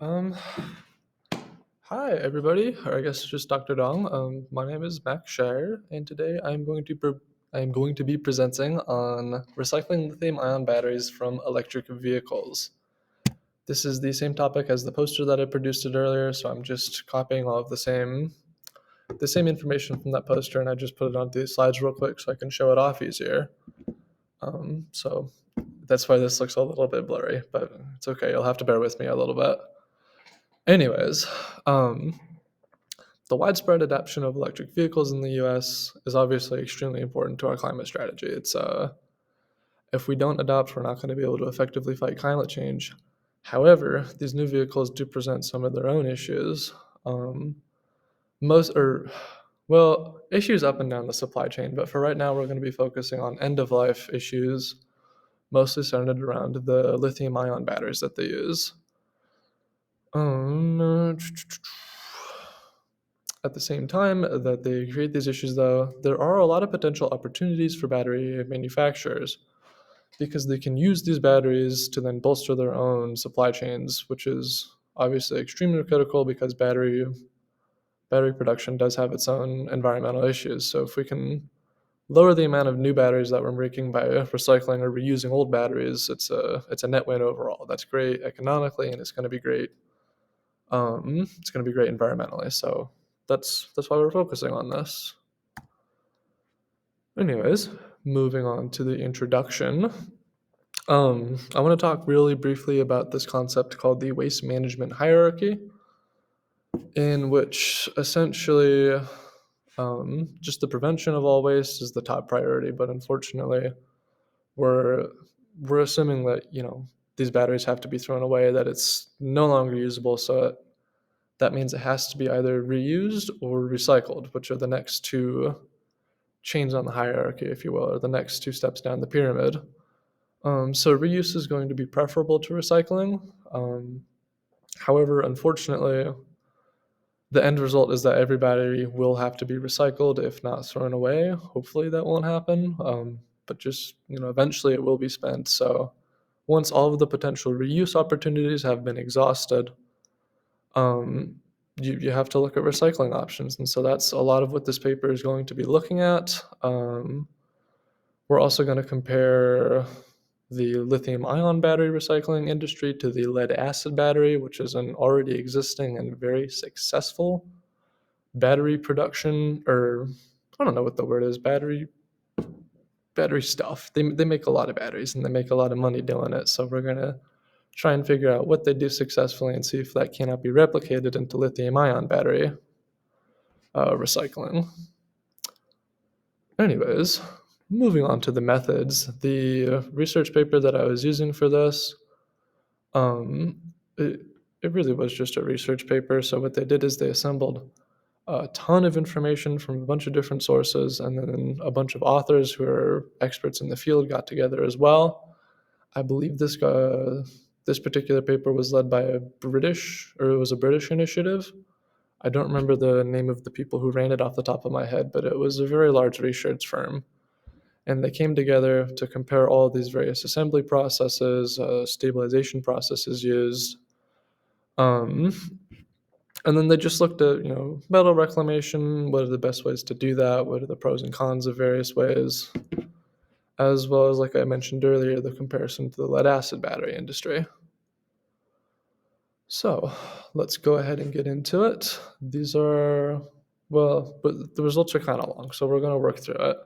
Um, Hi everybody, or I guess just Dr. Dong. My name is Max Shire, and today I'm going to be presenting on recycling lithium-ion batteries from electric vehicles. This is the same topic as the poster that I produced it earlier, so I'm just copying all of the same information from that poster, and I just put it onto these slides real quick so I can show it off easier. So that's why this looks a little bit blurry, but it's okay. You'll have to bear with me a little bit. Anyways, um, the widespread adoption of electric vehicles in the US is obviously extremely important to our climate strategy. If we don't adopt, we're not going to be able to effectively fight climate change. However, these new vehicles do present some of their own issues. Um, most or well, issues up and down the supply chain, but for right now we're going to be focusing on end of life issues, mostly centered around the lithium ion batteries that they use. Um, At the same time that they create these issues, though, there are a lot of potential opportunities for battery manufacturers because they can use these batteries to then bolster their own supply chains, which is obviously extremely critical because battery production does have its own environmental issues. So if we can lower the amount of new batteries that we're making by recycling or reusing old batteries, it's a net win overall. That's great economically, and it's going to be great. It's going to be great environmentally. So that's why we're focusing on this. Anyways, moving on to the introduction. I want to talk really briefly about this concept called the waste management hierarchy, in which essentially just the prevention of all waste is the top priority. But unfortunately, we're we're assuming that these batteries have to be thrown away, that it's no longer usable. So that means it has to be either reused or recycled, which are the next two chains on the hierarchy, if you will, or the next two steps down the pyramid. So reuse is going to be preferable to recycling. However, unfortunately, the end result is that every battery will have to be recycled, if not thrown away. Hopefully, that won't happen. But just eventually, it will be spent. So once all of the potential reuse opportunities have been exhausted, um, you have to look at recycling options. And so that's a lot of what this paper is going to be looking at. We're also going to compare the lithium ion battery recycling industry to the lead acid battery, which is an already existing and very successful battery production, or I don't know what the word is, battery stuff. They make a lot of batteries and they make a lot of money doing it. So we're going to try and figure out what they do successfully and see if that cannot be replicated into lithium ion battery recycling. Anyways, moving on to the methods. The research paper that I was using for this, um, it, it really was just a research paper. So what they did is they assembled a ton of information from a bunch of different sources, and then a bunch of authors who are experts in the field got together as well. I believe this particular paper was led by it was a British initiative. I don't remember the name of the people who ran it off the top of my head, but it was a very large research firm. And they came together to compare all these various assembly processes, stabilization processes used. Um, and then they just looked at, metal reclamation, what are the best ways to do that, what are the pros and cons of various ways, as well as, like I mentioned earlier, the comparison to the lead acid battery industry. So let's go ahead and get into it. But the results are kind of long, so we're going to work through it.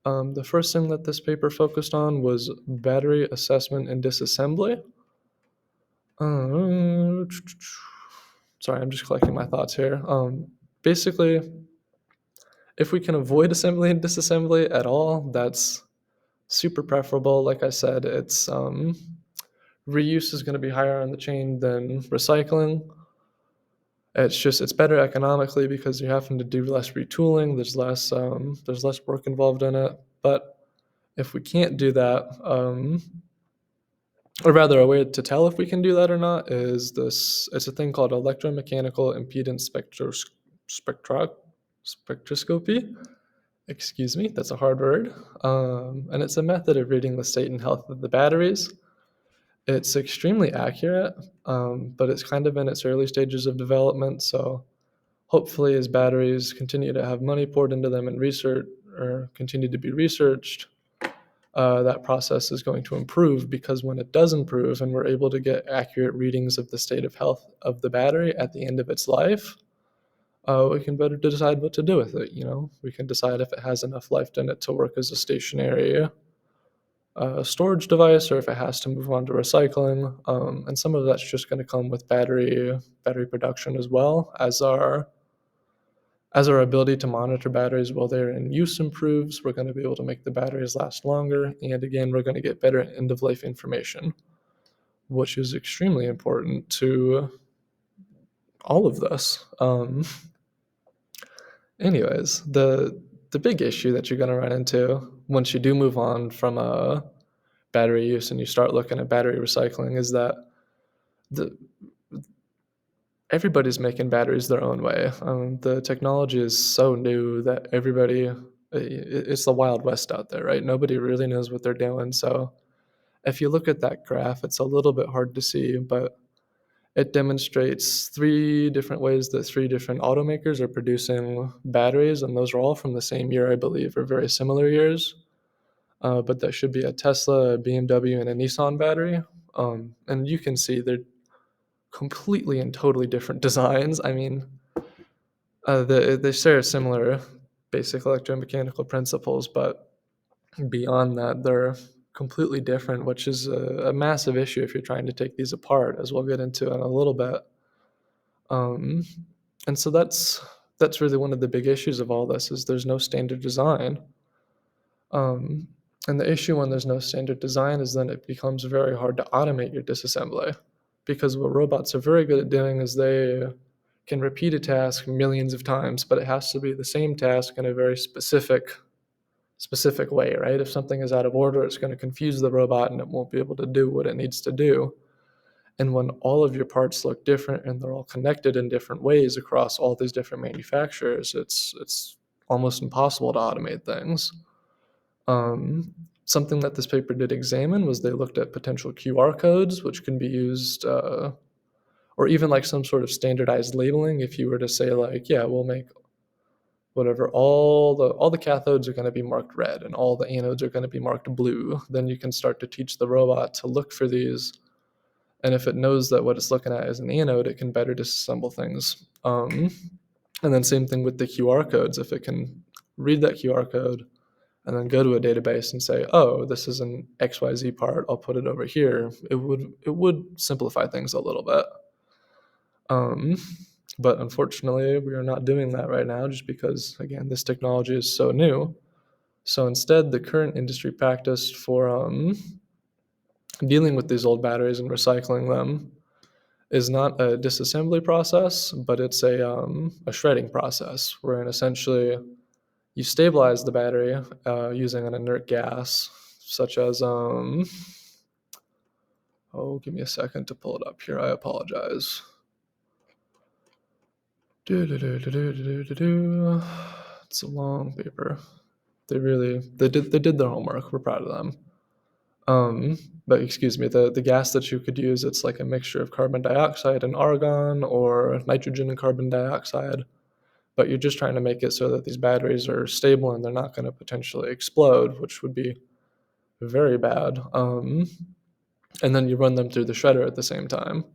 The first thing that this paper focused on was battery assessment and disassembly. Sorry, I'm just collecting my thoughts here. Basically, if we can avoid assembly and disassembly at all, that's super preferable. Like I said, it's reuse is going to be higher on the chain than recycling. It's better economically because you're having to do less retooling. There's less work involved in it. But if we can't do that, or rather, a way to tell if we can do that or not is this. It's a thing called electromechanical impedance spectroscopy. Excuse me, that's a hard word. And it's a method of reading the state and health of the batteries. It's extremely accurate, but it's kind of in its early stages of development. So hopefully, as batteries continue to have money poured into them and research or continue to be researched, that process is going to improve, because when it does improve and we're able to get accurate readings of the state of health of the battery at the end of its life, we can better decide what to do with it. We can decide if it has enough life in it to work as a stationary storage device, or if it has to move on to recycling. And some of that's just going to come with battery production, as well as our ability to monitor batteries while they're in use improves. We're going to be able to make the batteries last longer, and again, we're going to get better end of life information, which is extremely important to all of this. Anyways, the big issue that you're going to run into once you do move on from a battery use and you start looking at battery recycling is that the everybody's making batteries their own way. The technology is so new that it's the Wild West out there, right? Nobody really knows what they're doing. So if you look at that graph, it's a little bit hard to see, but it demonstrates 3 different ways that 3 different automakers are producing batteries, and those are all from the same year, I believe, or very similar years. But that should be a Tesla, a BMW, and a Nissan battery. And you can see they're completely and totally different designs. I mean, they share similar basic electromechanical principles, but beyond that, they're completely different, which is a massive issue if you're trying to take these apart, as we'll get into in a little bit. And so that's really one of the big issues of all this, is there's no standard design. And the issue when there's no standard design is then it becomes very hard to automate your disassembly, because what robots are very good at doing is they can repeat a task millions of times, but it has to be the same task in a very specific way, right? If something is out of order, it's going to confuse the robot and it won't be able to do what it needs to do. And when all of your parts look different and they're all connected in different ways across all these different manufacturers, it's almost impossible to automate things. Something that this paper did examine was they looked at potential QR codes, which can be used, or even like some sort of standardized labeling. If you were to say like, yeah, we'll make whatever, all the cathodes are going to be marked red and all the anodes are going to be marked blue, then you can start to teach the robot to look for these. And if it knows that what it's looking at is an anode, it can better disassemble things. And then same thing with the QR codes. If it can read that QR code and then go to a database and say, oh, this is an XYZ part, I'll put it over here, it would simplify things a little bit. But unfortunately, we are not doing that right now, just because, again, this technology is so new. So instead, the current industry practice for dealing with these old batteries and recycling them is not a disassembly process, but it's a shredding process, wherein essentially you stabilize the battery using an inert gas, such as give me a second to pull it up here. I apologize. It's a long paper. They did their homework. We're proud of them. But excuse me, the gas that you could use, it's like a mixture of carbon dioxide and argon, or nitrogen and carbon dioxide. But you're just trying to make it so that these batteries are stable and they're not going to potentially explode, which would be very bad. And then you run them through the shredder at the same time.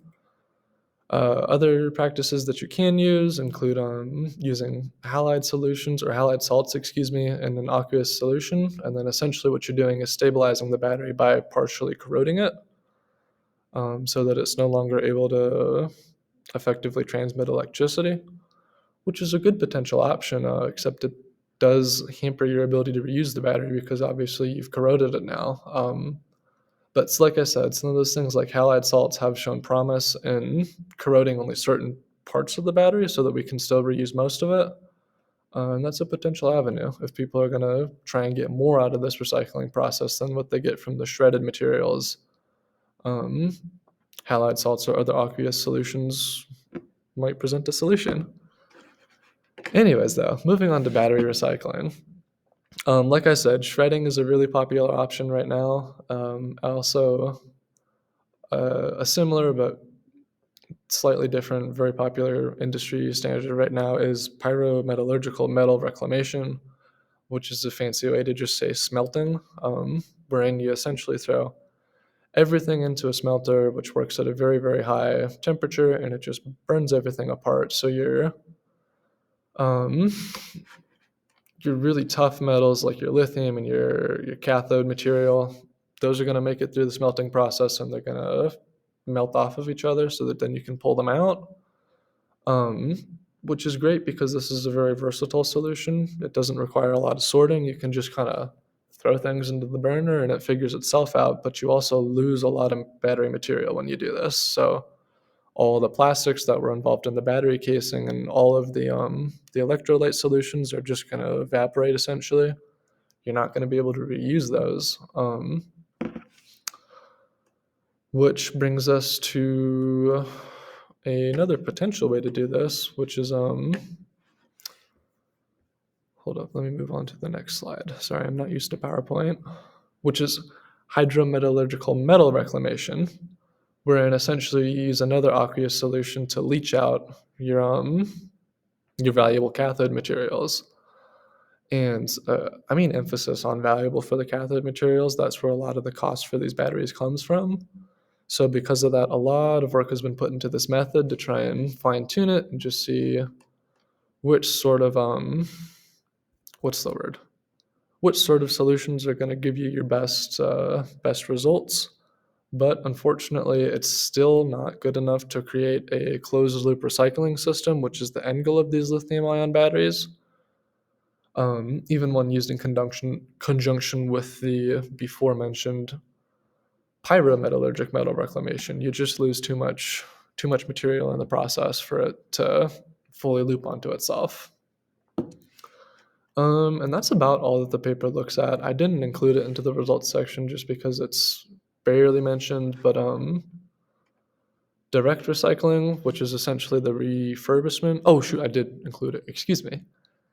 Other practices that you can use include using halide solutions, or halide salts, in an aqueous solution. And then essentially what you're doing is stabilizing the battery by partially corroding it, so that it's no longer able to effectively transmit electricity, which is a good potential option, except it does hamper your ability to reuse the battery, because obviously you've corroded it now. But like I said, some of those things like halide salts have shown promise in corroding only certain parts of the battery so that we can still reuse most of it. And that's a potential avenue if people are going to try and get more out of this recycling process than what they get from the shredded materials. Halide salts or other aqueous solutions might present a solution. Anyways, though, moving on to battery recycling. Like I said, shredding is a really popular option right now. Also, A similar but slightly different, very popular industry standard right now is pyrometallurgical metal reclamation, which is a fancy way to just say smelting, wherein you essentially throw everything into a smelter, which works at a very, very high temperature, and it just burns everything apart. So um, your really tough metals like your lithium and your cathode material, those are going to make it through the smelting process, and they're going to melt off of each other so that then you can pull them out, um, which is great because this is a very versatile solution. It doesn't require a lot of sorting. You can just kind of throw things into the burner and it figures itself out, but you also lose a lot of battery material when you do this. So all the plastics that were involved in the battery casing and all of the electrolyte solutions are just going to evaporate essentially. You're not going to be able to reuse those. Which brings us to another potential way to do this, which is hold up, let me move on to the next slide. Sorry, I'm not used to PowerPoint, which is hydrometallurgical metal reclamation, wherein essentially you use another aqueous solution to leach out your valuable cathode materials. And I mean emphasis on valuable for the cathode materials. That's where a lot of the cost for these batteries comes from. So because of that, a lot of work has been put into this method to try and fine tune it and just see which sort of what's the word? Which sort of solutions are going to give you your best results. But unfortunately, it's still not good enough to create a closed loop recycling system, which is the end goal of these lithium ion batteries. Even when used in conjunction with the before mentioned pyrometallurgic metal reclamation, you just lose too much material in the process for it to fully loop onto itself. And that's about all that the paper looks at. I didn't include it into the results section just because it's barely mentioned, but direct recycling, which is essentially the refurbishment. Oh shoot, I did include it. Excuse me.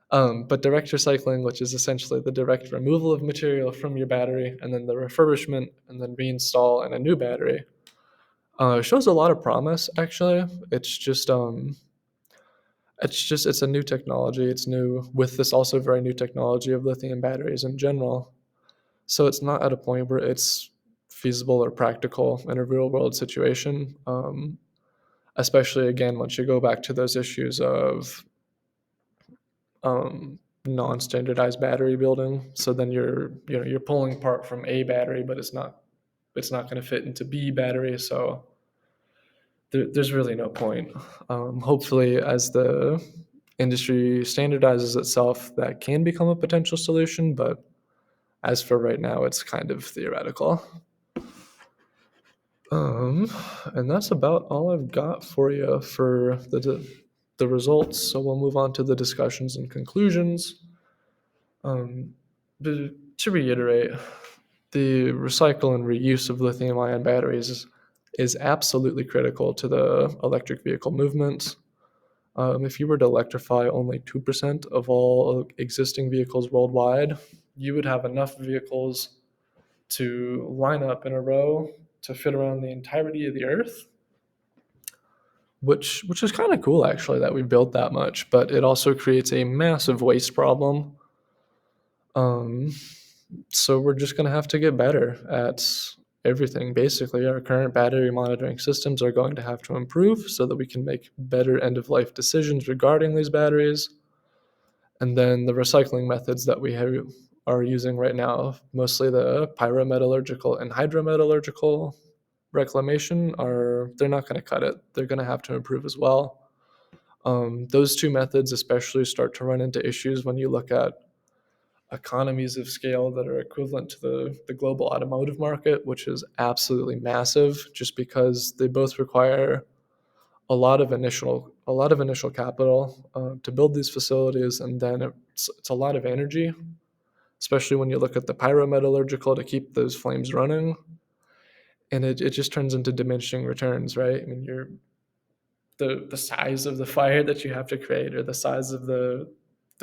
But direct recycling, which is essentially the direct removal of material from your battery, and then the refurbishment, and then reinstall in a new battery, shows a lot of promise. Actually, it's a new technology. It's new with this also very new technology of lithium batteries in general. So it's not at a point where it's feasible or practical in a real world situation. Especially again, once you go back to those issues of non-standardized battery building. So then you're pulling part from A battery, but it's not going to fit into B battery. So there's really no point. Hopefully, as the industry standardizes itself, that can become a potential solution. But as for right now, it's kind of theoretical. And that's about all I've got for you for the results. So we'll move on to the discussions and conclusions. To reiterate, the recycle and reuse of lithium-ion batteries is absolutely critical to the electric vehicle movement. If you were to electrify only 2% of all existing vehicles worldwide, you would have enough vehicles to line up in a row to fit around the entirety of the Earth, which is kind of cool actually that we built that much, but it also creates a massive waste problem. So we're just going to have to get better at everything. Basically, our current battery monitoring systems are going to have to improve so that we can make better end-of-life decisions regarding these batteries. And then the recycling methods that we are using right now, mostly the pyrometallurgical and hydrometallurgical reclamation, they're not going to cut it. They're going to have to improve as well. Those two methods especially start to run into issues when you look at economies of scale that are equivalent to the global automotive market, which is absolutely massive, just because they both require a lot of initial capital to build these facilities, and then it's a lot of energy, especially when you look at the pyrometallurgical to keep those flames running, and it just turns into diminishing returns, right? I mean, the size of the fire that you have to create, or the size of the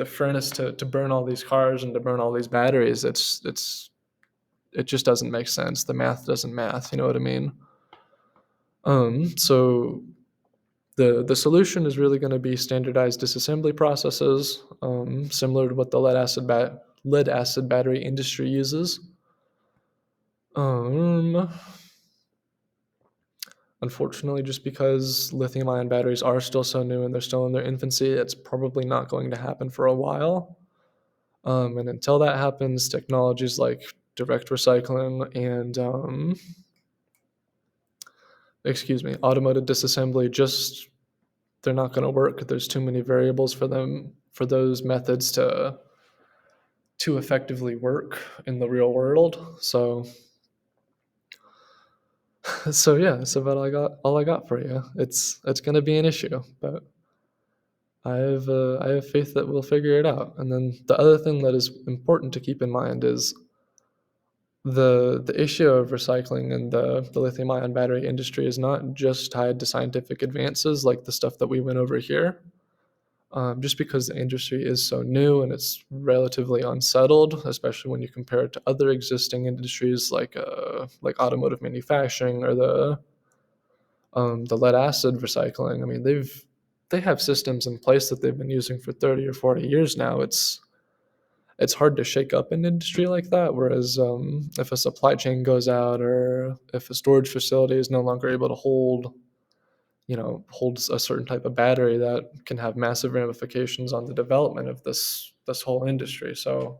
furnace to burn all these cars and to burn all these batteries, it just doesn't make sense. The math doesn't math, you know what I mean? So the solution is really going to be standardized disassembly processes, similar to what the lead acid battery industry uses. Unfortunately, just because lithium-ion batteries are still so new and they're still in their infancy, it's probably not going to happen for a while. And until that happens, technologies like direct recycling and automated disassembly just they're not going to work. There's too many variables for them for those methods to effectively work in the real world. So yeah, that's about all I got for you. It's going to be an issue, but I have faith that we'll figure it out. And then the other thing that is important to keep in mind is the issue of recycling in the lithium ion battery industry is not just tied to scientific advances like the stuff that we went over here. Just because the industry is so new and it's relatively unsettled, especially when you compare it to other existing industries like automotive manufacturing or the lead acid recycling. I mean, they have systems in place that they've been using for 30 or 40 years now. It's hard to shake up an industry like that. Whereas if a supply chain goes out or if a storage facility is no longer able to holds a certain type of battery, that can have massive ramifications on the development of this whole industry. So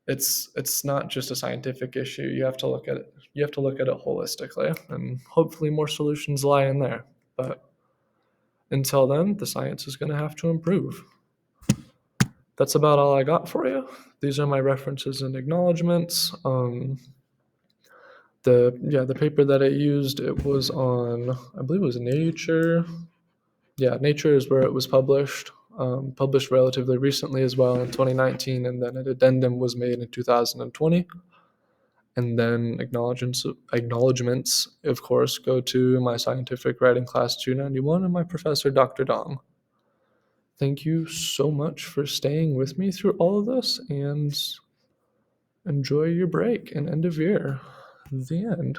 it's not just a scientific issue. You have to look at it holistically, and hopefully more solutions lie in there. But until then, the science is going to have to improve. That's about all I got for you. These are my references and acknowledgments. The paper that I used, it was on, I believe it was Nature. Yeah, Nature is where it was published. Published relatively recently as well in 2019, and then an addendum was made in 2020. And then acknowledgements, of course, go to my scientific writing class 291 and my professor, Dr. Dong. Thank you so much for staying with me through all of this, and enjoy your break and end of year. The end.